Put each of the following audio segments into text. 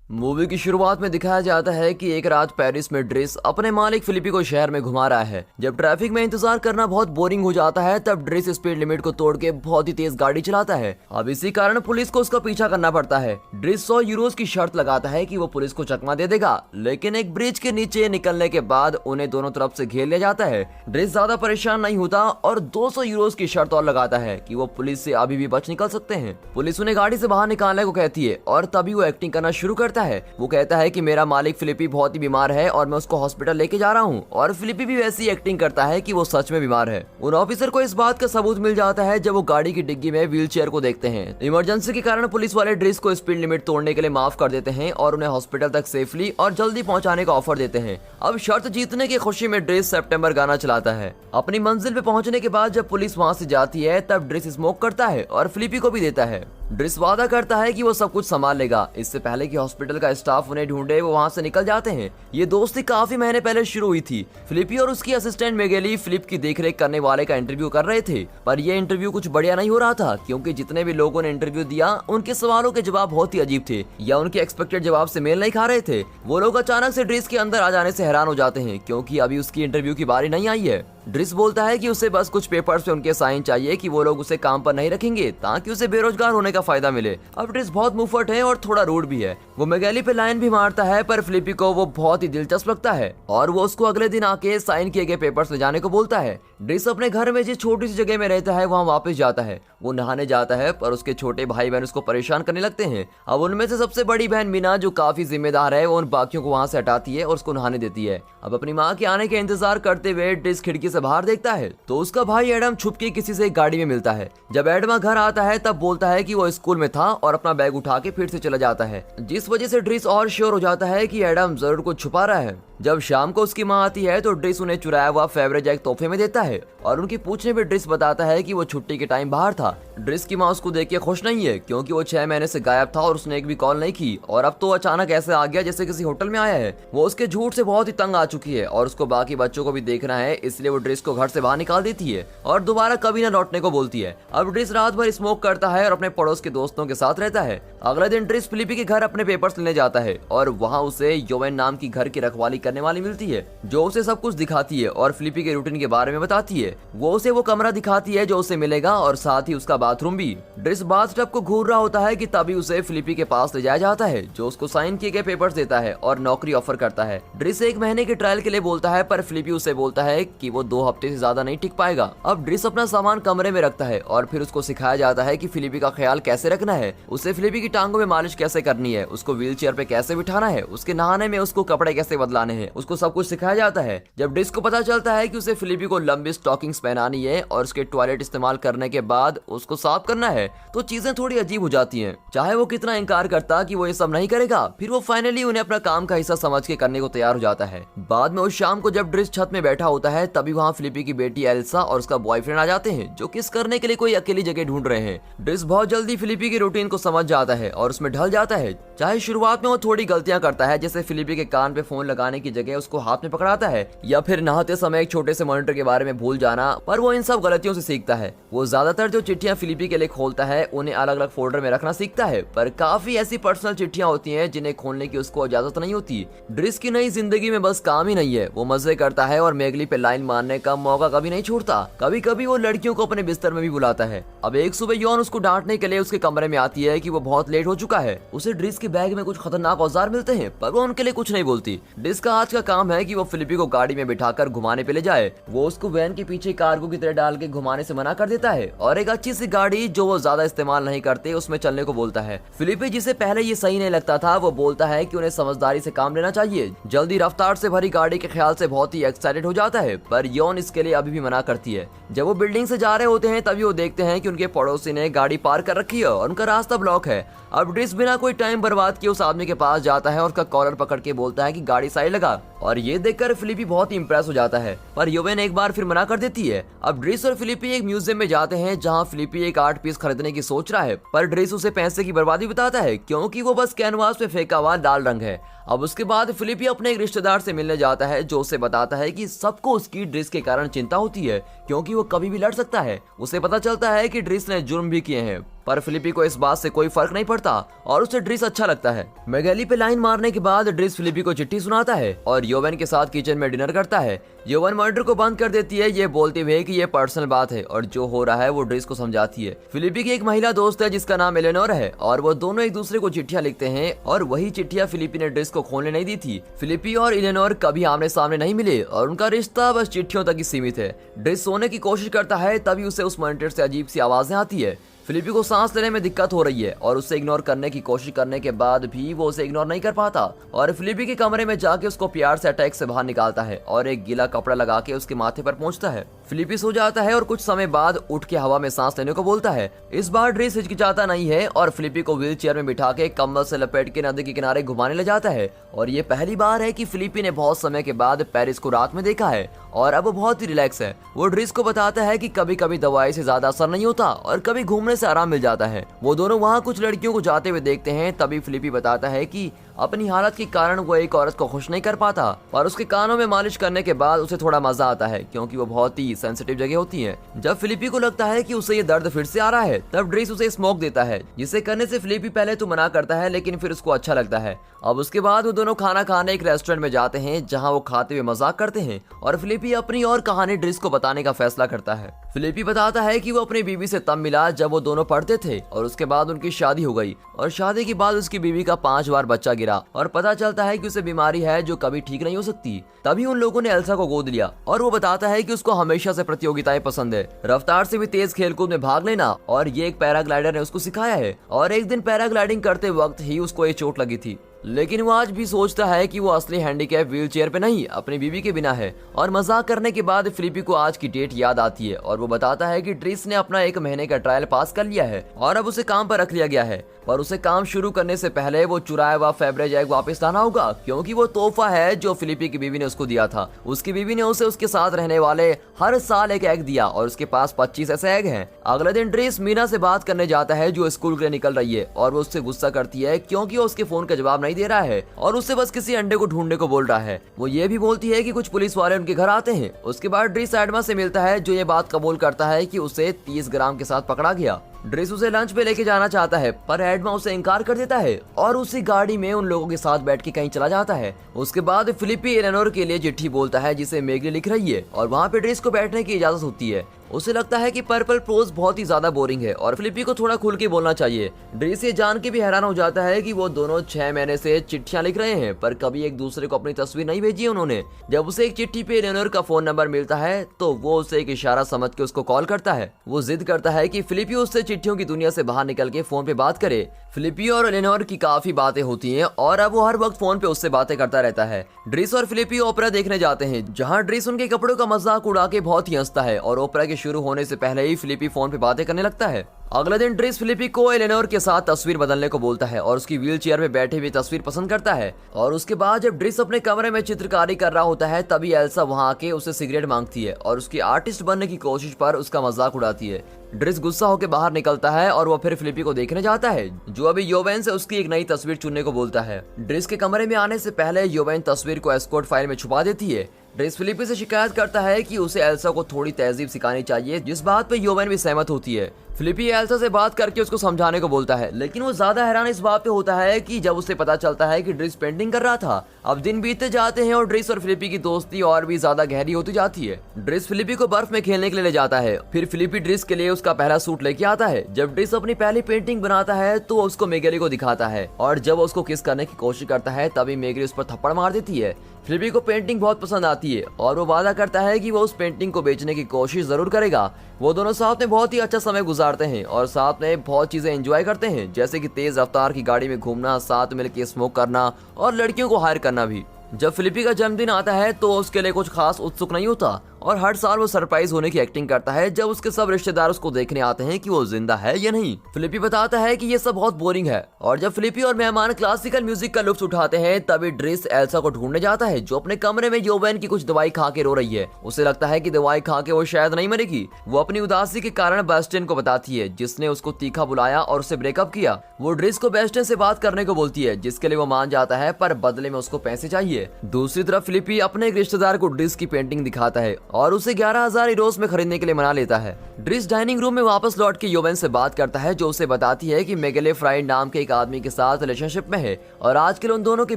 Movie की शुरुआत में दिखाया जाता है कि एक रात पेरिस में ड्रेस अपने मालिक फिलिपी को शहर में घुमा रहा है। जब ट्रैफिक में इंतजार करना बहुत बोरिंग हो जाता है तब ड्रेस स्पीड लिमिट को तोड़ के बहुत ही तेज गाड़ी चलाता है। अब इसी कारण पुलिस को उसका पीछा करना पड़ता है। ड्रेस 100 यूरोज की शर्त लगाता है कि वो पुलिस को चकमा दे देगा, लेकिन एक ब्रिज के नीचे निकलने के बाद उन्हें दोनों तरफ से घेर लिया जाता है। ड्रेस ज्यादा परेशान नहीं होता और 200 यूरोज की शर्त और लगाता है कि वो पुलिस से अभी भी बच निकल सकते हैं। पुलिस उन्हें गाड़ी से बाहर निकालने को कहती है और तभी वो एक्टिंग करना शुरू करता है। वो कहता है कि मेरा मालिक फिलिपी बहुत ही बीमार है और मैं उसको हॉस्पिटल लेके जा रहा हूँ, और फिलिपी भी वैसी एक्टिंग करता है कि वो सच में बीमार है। उन ऑफिसर को इस बात का सबूत मिल जाता है जब वो गाड़ी की डिग्गी में व्हील चेयर को देखते हैं। इमरजेंसी के कारण पुलिस वाले ड्रेस को स्पीड लिमिट तोड़ने के लिए माफ कर देते हैं और उन्हें हॉस्पिटल तक सेफली और जल्दी पहुंचाने का ऑफर देते हैं। अब शर्त जीतने की खुशी में ड्रेस सितंबर गाना चलाता है। अपनी मंजिल पे पहुंचने के बाद जब पुलिस वहां से जाती है तब ड्रेस स्मोक करता है और फिलिपी को भी देता है। ड्रेस वादा करता है कि वो सब कुछ संभाल लेगा। इससे पहले कि हॉस्पिटल का स्टाफ उन्हें ढूंढे वो वहां से निकल जाते हैं। ये दोस्ती काफी महीने पहले शुरू हुई थी। फिलिपी और उसकी असिस्टेंट मेगेली फिलिप की देखरेख करने वाले का इंटरव्यू कर रहे थे, पर ये इंटरव्यू कुछ बढ़िया नहीं हो रहा था क्योंकि जितने भी लोगों ने इंटरव्यू दिया उनके सवालों के जवाब बहुत ही अजीब थे या उनके एक्सपेक्टेड जवाब से मेल नहीं खा रहे थे। वो लोग अचानक से ड्रेस के अंदर आ जाने से हैरान हो जाते हैं क्योंकि अभी उसकी इंटरव्यू की बारी नहीं आई है। ड्रेस बोलता है कि उसे बस कुछ पेपर्स पे उनके साइन चाहिए कि वो लोग उसे काम पर नहीं रखेंगे ताकि उसे बेरोजगार होने का फायदा मिले। अब ड्रेस बहुत मुफट है और थोड़ा रूड भी है। वो मेगेली पे लाइन भी मारता है पर फिलिपी को वो बहुत ही दिलचस्प लगता है और वो उसको अगले दिन आके साइन किए गए पेपर्स ले जाने को बोलता है। ड्रेस अपने घर में जिस छोटी सी जगह में रहता है वहाँ वापस जाता है। वो नहाने जाता है पर उसके छोटे भाई बहन उसको परेशान करने लगते हैं। अब उनमें से सबसे बड़ी बहन मीना, जो काफी जिम्मेदार है, वो उन बाकियों को वहाँ से हटाती है और उसको नहाने देती है। अब अपनी माँ के आने के इंतजार करते हुए ड्रेस खिड़की से बाहर देखता है तो उसका भाई एडम छुप के किसी से गाड़ी में मिलता है। जब एडमा घर आता है तब बोलता है कि वो स्कूल में था और अपना बैग उठा के फिर से चला जाता है, जिस वजह से ड्रेस और श्योर हो जाता है कि एडम जरूर कुछ छुपा रहा है। जब शाम को उसकी माँ आती है तो ड्रेस उन्हें चुराया हुआ फेवरेट जैक तोहफे में देता है और उनके पूछने पे ड्रेस बताता है कि वो छुट्टी के टाइम बाहर था। ड्रेस की माँ उसको देख के खुश नहीं है क्योंकि वो 6 महीने से गायब था और उसने एक भी कॉल नहीं की और अब तो अचानक ऐसे आ गया जैसे किसी होटल में आया है। वो उसके झूठ से बहुत ही तंग आ चुकी है और उसको बाकी बच्चों को भी देखना है, इसलिए वो ड्रेस को घर से बाहर निकाल देती है और दोबारा कभी न लौटने को बोलती है। अब ड्रेस रात भर स्मोक करता है और अपने पड़ोस के दोस्तों के साथ रहता है। अगले दिन ड्रेस फिलिपी के घर अपने पेपर्स लेने जाता है और वहाँ उसे योवेन नाम की घर की रखवाली करने वाली मिलती है जो उसे सब कुछ दिखाती है और फिलिपी के रूटीन के बारे में बताती है। वो उसे वो कमरा दिखाती है जो उसे मिलेगा और साथ ही उसका बाथरूम भी। ड्रेस बाथटब को घूर रहा होता है कि तभी उसे फिलिपी के पास ले जाया जाता है जो उसको साइन किए गए पेपर्स देता है और नौकरी ऑफर करता है। ड्रेस 1 महीने के ट्रायल के लिए बोलता है पर फिलिपी उसे बोलता है कि वो 2 हफ्ते से ज्यादा नहीं टिक पाएगा। अब ड्रेस अपना सामान कमरे में रखता है और फिर उसको सिखाया जाता है कि फिलिपी का ख्याल कैसे रखना है, उसे फिलिपी की टांगों में मालिश कैसे करनी है, उसको व्हील चेयर पे कैसे बिठाना है, उसके नहाने में उसको कपड़े कैसे बदलाने हैं, उसको सब कुछ सिखाया जाता है। जब ड्रेस को पता चलता है कि उसे फिलिपी को लंबी स्टॉकिंग्स पहनानी है और उसके टॉयलेट इस्तेमाल करने के बाद उसको साफ करना है तो चीजें थोड़ी अजीब हो जाती हैं। चाहे वो कितना इनकार करता कि वो ये सब नहीं करेगा, फिर वो फाइनली उन्हें अपना काम का हिस्सा समझ के करने को तैयार हो जाता है। बाद में उस शाम को जब ड्रेस छत में बैठा होता है तभी वहाँ फिलिपी की बेटी एल्सा और उसका बॉयफ्रेंड आ जाते हैं जो किस करने के लिए कोई अकेली जगह ढूंढ रहे हैं। ड्रेस बहुत जल्दी फिलिपी की रूटीन को समझ जाता है और उसमें ढल जाता है। चाहे शुरुआत में वो थोड़ी गलतियां करता है, जैसे फिलिपी के कान पे फोन लगाने की जगह उसको हाथ में पकड़ाता है या फिर नहाते समय एक छोटे से मॉनिटर के बारे में भूल जाना, पर वो इन सब गलतियों से सीखता है। वो ज्यादातर जो चिट्ठियां फिलिपी के लिए खोलता है उन्हें अलग अलग फोल्डर में रखना सीखता है, पर काफी ऐसी पर्सनल चिट्ठियां होती हैं जिन्हें खोलने की उसको इजाजत नहीं होती। ड्रेस की नई जिंदगी में बस काम ही नहीं है, वो मजे करता है और मेगली पे लाइन मारने का मौका कभी नहीं छोड़ता। कभी कभी वो लड़कियों को अपने बिस्तर में भी बुलाता है। अब एक सुबह यौन उसको डांटने के लिए उसके कमरे में आती है कि वो बहुत लेट हो चुका है। उसे ड्रेस के बैग में कुछ खतरनाक औजार मिलते हैं पर वो उनके लिए कुछ नहीं बोलती। ड्रेस का आज का काम है कि वो फिलिपी को गाड़ी में बिठाकर घुमाने पे ले जाए। वो उसको वैन के पीछे कार्गो की तरह डाल के घुमाने से मना कर देता है और एक अच्छी सी गाड़ी जो वो ज्यादा इस्तेमाल नहीं करते उसमें चलने को बोलता है। फिलिपी जिसे पहले ये सही नहीं लगता था वो बोलता है कि उन्हें समझदारी से काम लेना चाहिए। जल्दी रफ्तार से भरी गाड़ी के ख्याल से बहुत ही एक्साइटेड हो जाता है पर यौन इसके लिए अभी भी मना करती है। जब वो बिल्डिंग से जा रहे होते हैं तभी वो देखते हैं कि उनके पड़ोसी ने गाड़ी पार कर रखी है और उनका रास्ता ब्लॉक है। अब ड्रेस बिना कोई टाइम बर्बाद किए उस आदमी के पास जाता है और उसका कॉलर पकड़ के बोलता है कि गाड़ी साइड लगा, और ये देखकर फिलिपी बहुत ही इंप्रेस हो जाता है पर योवेन एक बार फिर मना कर देती है। अब ड्रेस और फिलिपी एक म्यूजियम में जाते हैं जहाँ फिलिपी एक आर्ट पीस खरीदने की सोच रहा है पर ड्रेस उसे पैसे की बर्बादी बताता है क्योंकि वो बस कैनवास पे फेंका हुआ लाल रंग है। अब उसके बाद फिलिपी अपने एक रिश्तेदार से मिलने जाता है जो उसे बताता है कि सबको उसकी ड्रेस के कारण चिंता होती है क्योंकि वो कभी भी लड़ सकता है। उसे पता चलता है कि ड्रेस ने जुर्म भी किए हैं पर फिलिपी को इस बात से कोई फर्क नहीं पड़ता और उसे ड्रिस अच्छा लगता है। मैगेली पे लाइन मारने के बाद ड्रिस फिलिपी को चिट्ठी सुनाता है और योवेन के साथ किचन में डिनर करता है। योवेन मर्डर को बंद कर देती है, ये बोलते हुए कि ये पर्सनल बात है और जो हो रहा है वो ड्रिस को समझाती है। फिलिपी की एक महिला दोस्त है जिसका नाम एलेनोर है और वो दोनों एक दूसरे को चिट्ठियां लिखते हैं और वही चिट्ठियां फिलिपी ने ड्रिस को खोलने नहीं दी थी। फिलिपी और एलेनोर कभी आमने सामने नहीं मिले और उनका रिश्ता बस चिट्ठियों तक ही सीमित है। ड्रिस सोने की कोशिश करता है, तभी उसे उस मॉनिटर से अजीब सी आवाजें आती है। फिलिपी को सांस लेने में दिक्कत हो रही है और उसे इग्नोर करने की कोशिश करने के बाद भी वो उसे इग्नोर नहीं कर पाता और फिलिपी के कमरे में जाके उसको प्यार से अटैक से बाहर निकालता है और एक गीला कपड़ा लगा के उसके माथे पर पहुंचता है। फिलिपी सो जाता है और कुछ समय बाद उठ के हवा में सांस लेने को बोलता है। इस बार ड्रिस हिचकिचाता नहीं है और फिलिपी को व्हील चेयर में बिठा के कम्बल से लपेट के नदी के किनारे घुमाने ले जाता है और ये पहली बार है कि फिलिपी ने बहुत समय के बाद पेरिस को रात में देखा है और अब वो बहुत ही रिलैक्स है। वो ड्रिस को बताता है कि कभी कभी दवाई से ज्यादा असर नहीं होता और कभी घूमने से आराम मिल जाता है। वो दोनों वहाँ कुछ लड़कियों को जाते हुए देखते हैं, तभी फिलिपी बताता है कि अपनी हालत के कारण वो एक औरत को खुश नहीं कर पाता और उसके कानों में मालिश करने के बाद उसे थोड़ा मजा आता है क्योंकि वो बहुत ही सेंसिटिव जगह होती है। जब फिलिपी को लगता है कि उसे ये दर्द फिर से आ रहा है, तब ड्रिस उसे स्मोक देता है, जिसे करने से फिलिपी पहले तो मना करता है लेकिन फिर उसको अच्छा लगता है। अब उसके बाद वो दोनों खाना खाने एक रेस्टोरेंट में जाते हैं जहाँ वो खाते हुए मजाक करते हैं और फिलिपी अपनी और कहानी ड्रिस को बताने का फैसला करता है। फिलिपी बताता है कि वो अपनी बीवी से तब मिला जब वो दोनों पढ़ते थे और उसके बाद उनकी शादी हो गई और शादी के बाद उसकी बीवी का 5 बार बच्चा गिरा और पता चलता है कि उसे बीमारी है जो कभी ठीक नहीं हो सकती। तभी उन लोगों ने एल्सा को गोद लिया और वो बताता है कि उसको हमेशा से प्रतियोगिताएं पसंद है, रफ्तार से भी तेज खेलकूद में भाग लेना, और ये एक पैराग्लाइडर ने उसको सिखाया है और एक दिन पैराग्लाइडिंग करते वक्त ही उसको एक चोट लगी थी। लेकिन वो आज भी सोचता है कि वो असली हैंडीकैप व्हील चेयर पे नहीं अपनी बीवी के बिना है। और मजाक करने के बाद फिलिपी को आज की डेट याद आती है और वो बताता है कि ड्रिस ने अपना 1 महीने का ट्रायल पास कर लिया है और अब उसे काम पर रख लिया गया है, पर उसे काम शुरू करने से पहले वो चुराया हुआ फेब्रेज एग वापस लाना होगा क्योंकि वो तोहफा है जो फिलिपी की बीवी ने उसको दिया था। उसकी बीवी ने उसे उसके साथ रहने वाले हर साल एक एग दिया और उसके पास 25 ऐसे एग हैं। अगले दिन ड्रिस मीना से बात करने जाता है जो स्कूल के लिए निकल रही है और वो उससे गुस्सा करती है क्योंकि वो उसके फोन का जवाब नहीं दे रहा है और उससे बस किसी अंडे को ढूंढने को बोल रहा है। वो ये भी बोलती है कि कुछ पुलिस वाले उनके घर आते हैं। उसके बाद ड्रिस एडमा से मिलता है जो ये बात कबूल करता है कि उसे 30 ग्राम के साथ पकड़ा गया। ड्रिस उसे लंच पे लेके जाना चाहता है पर एडमा उसे इनकार कर देता है और उसी गाड़ी में उन लोगों के साथ बैठ के कहीं चला जाता है। उसके बाद फिलिपी एलेनोर के लिए चिट्ठी बोलता है जिसे मेगली लिख रही है और वहाँ पे ड्रिस को बैठने की इजाजत होती है। उसे लगता है कि पर्पल प्रोज बहुत ही ज्यादा बोरिंग है और फिलिपी को थोड़ा खुल के बोलना चाहिए। ड्रिस ये जान के भी हैरान हो जाता है कि वो दोनों 6 महीने से चिट्ठियां लिख रहे हैं पर कभी एक दूसरे को अपनी तस्वीर नहीं भेजी है उन्होंने। जब उसे एक चिट्ठी पे एलेनोर का फोन नंबर मिलता है तो वो उसे एक इशारा समझ के उसको कॉल करता है। वो जिद करता है कि फिलिपी उससे चिट्ठियों की दुनिया से बाहर निकल के फोन पे बात करे। फिलिपी और एलेनोर की काफी बातें होती हैं और अब वो हर वक्त फोन पे उससे बातें करता रहता है। ड्रिस और फिलिपी ओपेरा देखने जाते हैं जहाँ ड्रिस उनके कपड़ों का मजाक उड़ा के बहुत ही हंसता है और ओपेरा के शुरू होने से पहले ही फिलिपी फोन पे बातें करने लगता है। अगले दिन ड्रिस फिलिपी को एलेनोर के साथ तस्वीर बदलने को बोलता है और उसकी व्हील चेयर में बैठे हुई तस्वीर पसंद करता है। और उसके बाद जब ड्रिस अपने कमरे में चित्रकारी कर रहा होता है तभी एल्सा वहाँ आके उसे सिगरेट मांगती है और उसकी आर्टिस्ट बनने की कोशिश पर उसका मजाक उड़ाती है। ड्रिस गुस्सा होकर बाहर निकलता है और वो फिर फिलिपी को देखने जाता है जो अभी योवेन से उसकी एक नई तस्वीर चुनने को बोलता है। ड्रिस के कमरे में आने से पहले योवेन तस्वीर को एस्कॉर्ट फाइल में छुपा देती है। ड्रिस फिलिपी से शिकायत करता है कि उसे एल्सा को थोड़ी तहजीब सिखानी चाहिए, जिस बात पे योवेन भी सहमत होती है। फिलिपी एल्सा से बात करके उसको समझाने को बोलता है लेकिन वो ज्यादा हैरान इस बात पे होता है कि जब उसे पता चलता है कि ड्रिस पेंटिंग कर रहा था। अब दिन बीतते जाते हैं और ड्रिस और फिलिपी की दोस्ती और भी ज्यादा गहरी होती जाती है। ड्रिस फिलिपी को बर्फ में खेलने के लिए ले जाता है, फिर फिलिपी ड्रिस के लिए उसका पहला सूट लेके आता है। जब ड्रिस अपनी पहली पेंटिंग बनाता है तो उसको मेगली को दिखाता है और जब उसको किस करने की कोशिश करता है तभी मेगली उस पर थप्पड़ मार देती है। फिलिपी को पेंटिंग बहुत पसंद आती है और वो वादा करता है कि वो उस पेंटिंग को बेचने की कोशिश जरूर करेगा। वो दोनों साथ में बहुत ही अच्छा समय गुजारते हैं और साथ में बहुत चीजें एंजॉय करते हैं जैसे कि तेज रफ्तार की गाड़ी में घूमना, साथ मिलकर स्मोक करना और लड़कियों को हायर करना भी। जब फिलिपी का जन्मदिन आता है तो उसके लिए कुछ खास उत्सुक नहीं होता और हर साल वो सरप्राइज होने की एक्टिंग करता है जब उसके सब रिश्तेदार उसको देखने आते हैं कि वो जिंदा है या नहीं। फिलिपी बताता है कि ये सब बहुत बोरिंग है और जब फिलिपी और मेहमान क्लासिकल म्यूजिक का लुत्फ उठाते हैं तभी ड्रिस एल्सा को ढूंढने जाता है जो अपने कमरे में योवेन की कुछ दवाई खा के रो रही है। उसे लगता है कि दवाई खा के वो शायद नहीं मरेगी। वो अपनी उदासी के कारण बेस्टियन को बताती है जिसने उसको तीखा बुलाया और उससे ब्रेकअप किया। वो ड्रिस को बेस्टियन से बात करने को बोलती है जिसके लिए वो मान जाता है पर बदले में उसको पैसे चाहिए। दूसरी तरफ फिलिपी अपने एक रिश्तेदार को ड्रिस की पेंटिंग दिखाता है और उसे 11,000 यूरोस में खरीदने के लिए मना लेता है। ड्रिस डाइनिंग रूम में वापस लौट के योवेन से बात करता है, जो उसे बताती है कि मेगेले फ्राइड नाम के एक आदमी के साथ रिलेशनशिप में है और आजकल उन दोनों के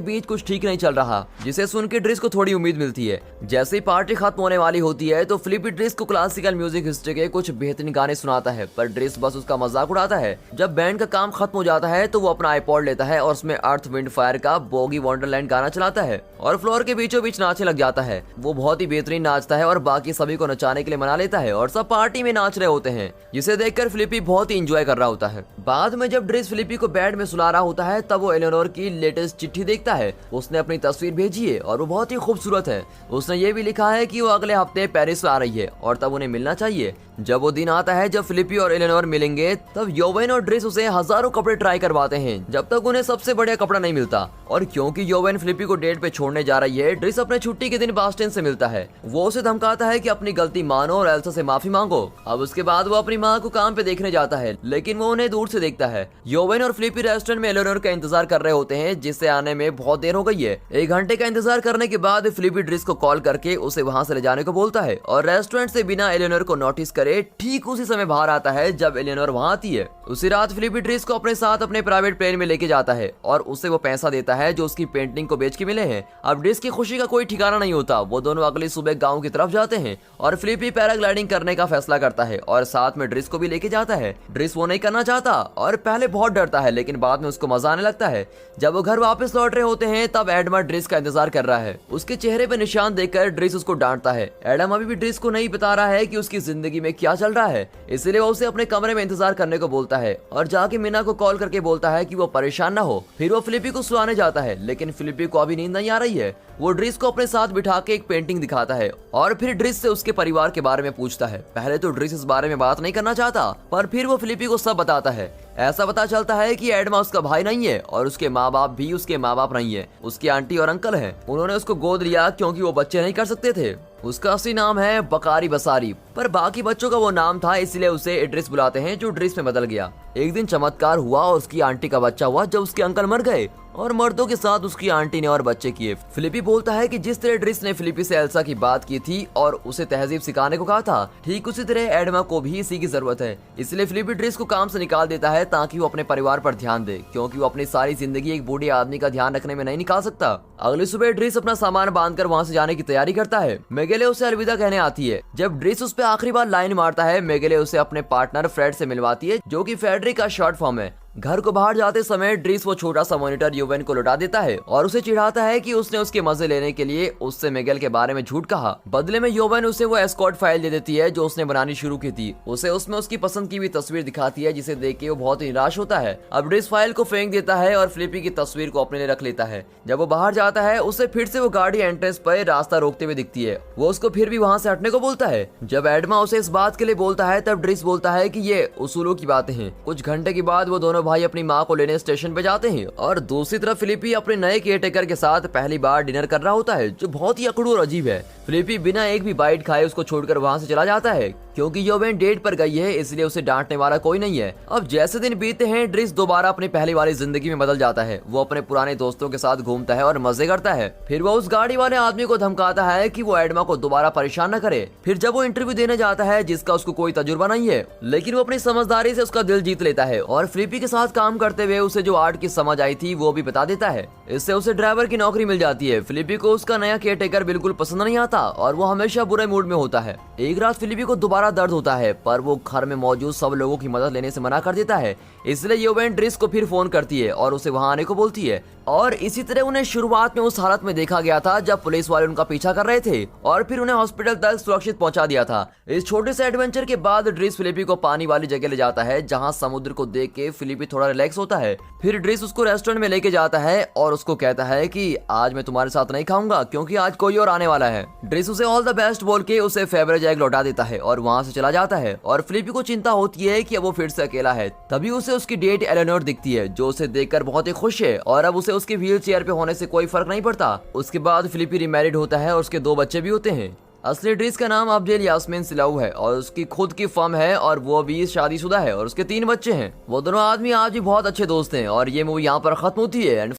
बीच कुछ ठीक नहीं चल रहा, जिसे सुन के ड्रिस को थोड़ी उम्मीद मिलती है। जैसे ही पार्टी खत्म होने वाली होती है तो फिलिपी ड्रिस को क्लासिकल म्यूजिक हिस्ट्री के कुछ बेहतरीन गाने सुनाता है, पर ड्रिस बस उसका मजाक उड़ाता है। जब बैंड का काम खत्म हो जाता है तो वो अपना आईपॉड लेता है और उसमें अर्थ विंड फायर का बोगी वंडरलैंड गाना चलाता है और फ्लोर के बीचों बीच नाचने लग जाता है। वो बहुत ही बेहतरीन नाचता है और बाकी सभी को नचाने के लिए मना लेता है और सब पार्टी में नाच रहे होते हैं, जिसे देखकर फिलिपी बहुत ही इंजॉय कर रहा होता है। बाद में जब ड्रिस फिलिपी को बेड में सुला रहा होता है तब वो एलेनोर की लेटेस्ट चिट्ठी देखता है। उसने अपनी तस्वीर भेजी है और वो बहुत ही खूबसूरत है। उसने ये भी लिखा है कि वो अगले हफ्ते पेरिस आ रही है और तब उन्हें मिलना चाहिए। जब वो दिन आता है जब फिलिपी और एलेनोर मिलेंगे तब योवेन और ड्रिस उसे हजारों कपड़े ट्राई करवाते हैं जब तक उन्हें सबसे बढ़िया कपड़ा नहीं मिलता। और क्योंकि योवेन फिलिपी को डेट पे छोड़ने जा रही है, ड्रिस अपने छुट्टी के दिन बास्टिन से मिलता है। वो उसे धमकाता है कि अपनी गलती मानो और एल्सा से माफी मांगो। अब उसके बाद वो अपनी माँ को काम पे देखने जाता है, लेकिन वो उन्हें दूर से देखता है। योवेन और फिलिपी रेस्टोरेंट में एलेनोर का इंतजार कर रहे होते हैं, जिससे आने में बहुत देर हो गई है। 1 घंटे का इंतजार करने के बाद फिलिपी ड्रिस को कॉल करके उसे वहाँ से ले जाने को बोलता है और रेस्टोरेंट से बिना एलेनोर को नोटिस करे ठीक उसी समय बाहर आता है जब एलेनोर वहाँ आती है। उसी रात फिलिपी ड्रिस को अपने साथ अपने प्राइवेट प्लेन में लेके जाता है और उससे वो पैसा देता है जो उसकी पेंटिंग को बेच के मिले हैं। अब ड्रिस की खुशी का कोई ठिकाना नहीं होता। वो दोनों अगली सुबह गांव की तरफ जाते हैं और फिलिपी पैराग्लाइडिंग करने का फैसला करता है और साथ में ड्रिस को भी लेके जाता है। ड्रिस वो नहीं करना चाहता और पहले बहुत डरता है, लेकिन बाद में उसको मजा आने लगता है। जब वो घर वापस लौट रहे होते हैं तब एडमा ड्रिस का इंतजार कर रहा है। उसके चेहरे पे निशान देखकर ड्रिस उसको डांटता है। एडम अभी भी ड्रिस को नहीं बता रहा है कि उसकी जिंदगी में क्या चल रहा है, इसलिए वो उसे अपने कमरे में इंतजार करने को बोलता है और जाके मीना को कॉल करके बोलता है कि वो परेशान ना हो। फिर वो फिलिपी को सुलाने जाता है, लेकिन फिलिपी को अभी नींद नहीं आ रही है। वो ड्रिस को अपने साथ बिठा के एक पेंटिंग दिखाता है और फिर ड्रिस से उसके परिवार के बारे में पूछता है। पहले तो ड्रिस इस बारे में बात नहीं करना चाहता, पर फिर वो फिलिपी को सब बताता है। ऐसा पता चलता है कि एडमा उसका भाई नहीं है और उसके माँ बाप भी उसके माँ बाप नहीं है, उसकी आंटी और अंकल हैं। उन्होंने उसको गोद लिया क्योंकि वो बच्चे नहीं कर सकते थे। उसका असली नाम है बकारी बसारी, पर बाकी बच्चों का वो नाम था, इसलिए उसे इड्रिस बुलाते हैं, जो इड्रिस में बदल गया। एक दिन चमत्कार हुआ और उसकी आंटी का बच्चा हुआ जब उसके अंकल मर गए और मर्दों के साथ उसकी आंटी ने और बच्चे किए। फिलिपी बोलता है कि जिस तरह इड्रिस ने फिलिपी से एल्सा की बात की थी और उसे तहजीब सिखाने को कहा था, ठीक उसी तरह एडमा को भी इसी की जरूरत है। इसलिए फिलिपी इड्रिस को काम से निकाल देता है ताकि वो अपने परिवार पर ध्यान दे, क्योंकि वो अपनी सारी जिंदगी एक बूढ़े आदमी का ध्यान रखने में नहीं निकाल सकता। अगली सुबह इड्रिस अपना सामान बांधकर वहाँ से जाने की तैयारी करता है। मेगेले उसे अलविदा कहने आती है। जब ड्रिस उस पर आखिरी बार लाइन मारता है, मेगेले उसे अपने पार्टनर फ्रेड से मिलवाती है, जो कि फेडरिक का शॉर्ट फॉर्म है। घर को बाहर जाते समय ड्रिस वो छोटा सा मॉनिटर योवेन को लौटा देता है और उसे चिढ़ाता है कि उसने उसके मजे लेने के लिए उससे मेगेल के बारे में झूठ कहा। बदले में योवेन उसे वो एस्कॉर्ट फाइल दे देती है जो उसने बनानी शुरू की थी। उसे उसमें उसकी पसंद की हुई तस्वीर दिखाती है, जिसे देख के वो बहुत निराश होता है। अब ड्रिस फाइल को फेंक देता है और फिलिपी की तस्वीर को अपने लिए रख लेता है। जब वो बाहर जाता है उसे फिर से वो गाड़ी एंट्रेंस पर रास्ता रोकते हुए दिखती है। वो उसको फिर भी वहाँ से हटने को बोलता है। जब एडमा उसे इस बात के लिए बोलता है तब ड्रिस बोलता है कि ये उसूलों की बातें हैं। कुछ घंटे के बाद वो दोनों भाई अपनी माँ को स्टेशन पे जाते हैं और दूसरी तरफ फिलिपी अपने नए केयरटेकर के साथ पहली बार डिनर कर रहा होता है, जो बहुत ही अकड़ू और अजीब है। फिलिपी बिना एक भी बाइट खाए उसको छोड़कर वहाँ से चला जाता है। क्योंकि योवेन डेट पर गई है इसलिए उसे डांटने वाला कोई नहीं है। अब जैसे दिन बीतते हैं ड्रिस दोबारा अपनी पहली वाली जिंदगी में बदल जाता है। वो अपने पुराने दोस्तों के साथ घूमता है और मजे करता है। फिर वो उस गाड़ी वाले आदमी को धमकाता है कि वो एडमा को दोबारा परेशान न करे। फिर जब वो इंटरव्यू देने जाता है जिसका उसको कोई तजुर्बा नहीं है, लेकिन वो अपनी समझदारी से उसका दिल जीत लेता है और फिलिपी के साथ काम करते हुए उसे जो आर्ट की समझ आई थी वो भी बता देता है। इससे उसे ड्राइवर की नौकरी मिल जाती है। फिलिपी को उसका नया केयरटेकर बिल्कुल पसंद नहीं आता और वो हमेशा बुरे मूड में होता है। एक रात फिलिपी को दोबारा दर्द होता है, पर वो घर में मौजूद सब लोगों की मदद लेने से मना कर देता है। इसलिए योवेन ड्रिस को फिर फोन करती है और उसे वहां आने को बोलती है। और इसी तरह उन्हें शुरुआत में उस हालत में देखा गया था जब पुलिस वाले उनका पीछा कर रहे थे और फिर उन्हें हॉस्पिटल तक सुरक्षित पहुंचा दिया था। इस छोटे से एडवेंचर के बाद ड्रिस फिलिपी को पानी वाली जगह ले जाता है जहां समुद्र को देख के फिलिपी थोड़ा रिलैक्स होता है। फिर ड्रिस उसको रेस्टोरेंट में लेके जाता है और उसको कहता है कि आज मैं तुम्हारे साथ नहीं खाऊंगा क्योंकि आज कोई और आने वाला है। ड्रिस उसे ऑल द बेस्ट बोल के उसे फेवरेट एग लौटा देता है और वहां से चला जाता है। और फिलिपी को चिंता होती है कि अब वो फिर से अकेला है। तभी उसे उसकी डेट एलेनोर दिखती है जो उसे देखकर बहुत ही खुश है और अब उसे उसके व्हील चेयर पे होने से कोई फर्क नहीं पड़ता। उसके बाद फिलिपी रिमैरिड होता है और उसके 2 बच्चे भी होते हैं। असली ड्रिस का नाम अब्देल यास्मीन सिलाऊ है और उसकी खुद की फर्म है और वो भी शादीशुदा है और उसके 3 बच्चे हैं। वो दोनों आदमी आज भी बहुत अच्छे दोस्त हैं और ये मूवी यहाँ पर खत्म होती है।